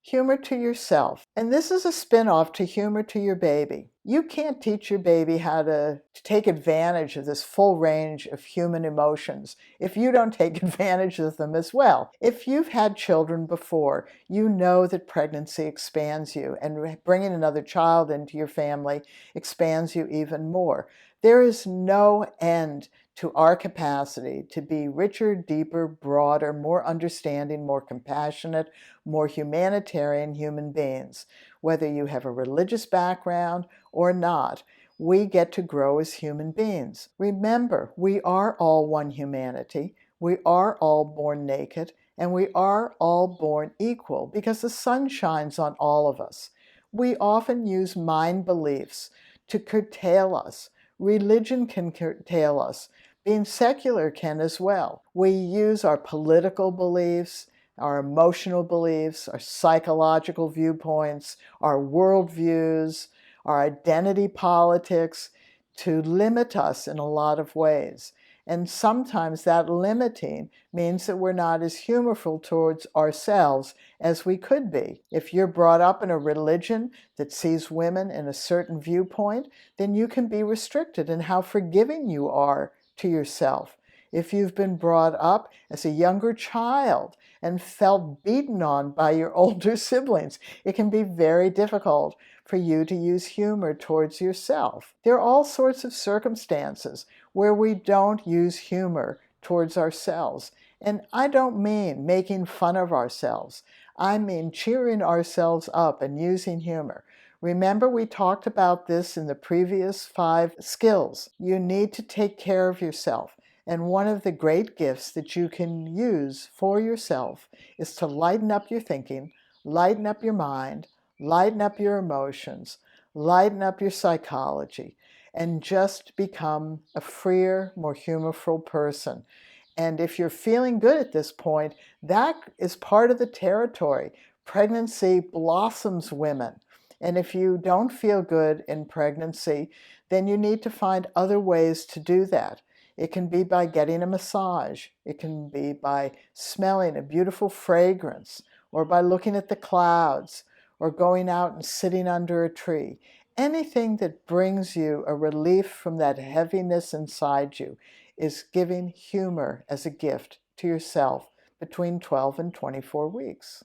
Humor to yourself. And this is a spin-off to humor to your baby. You can't teach your baby how to take advantage of this full range of human emotions if you don't take advantage of them as well. If you've had children before, you know that pregnancy expands you, and bringing another child into your family expands you even more. There is no end to our capacity to be richer, deeper, broader, more understanding, more compassionate, more humanitarian human beings. Whether you have a religious background or not, we get to grow as human beings. Remember, we are all one humanity. We are all born naked, and we are all born equal because the sun shines on all of us. We often use mind beliefs to curtail us. Religion can curtail us. Being secular can as well. We use our political beliefs, our emotional beliefs, our psychological viewpoints, our worldviews, our identity politics to limit us in a lot of ways. And sometimes that limiting means that we're not as humorful towards ourselves as we could be. If you're brought up in a religion that sees women in a certain viewpoint, then you can be restricted in how forgiving you are to yourself. If you've been brought up as a younger child and felt beaten on by your older siblings, it can be very difficult for you to use humor towards yourself. There are all sorts of circumstances where we don't use humor towards ourselves. And I don't mean making fun of ourselves. I mean cheering ourselves up and using humor. Remember, we talked about this in the previous 5 skills. You need to take care of yourself. And one of the great gifts that you can use for yourself is to lighten up your thinking, lighten up your mind, lighten up your emotions, lighten up your psychology, and just become a freer, more humorful person. And if you're feeling good at this point, that is part of the territory. Pregnancy blossoms women. And if you don't feel good in pregnancy, then you need to find other ways to do that. It can be by getting a massage. It can be by smelling a beautiful fragrance, or by looking at the clouds, or going out and sitting under a tree. Anything that brings you a relief from that heaviness inside you is giving humor as a gift to yourself between 12 and 24 weeks.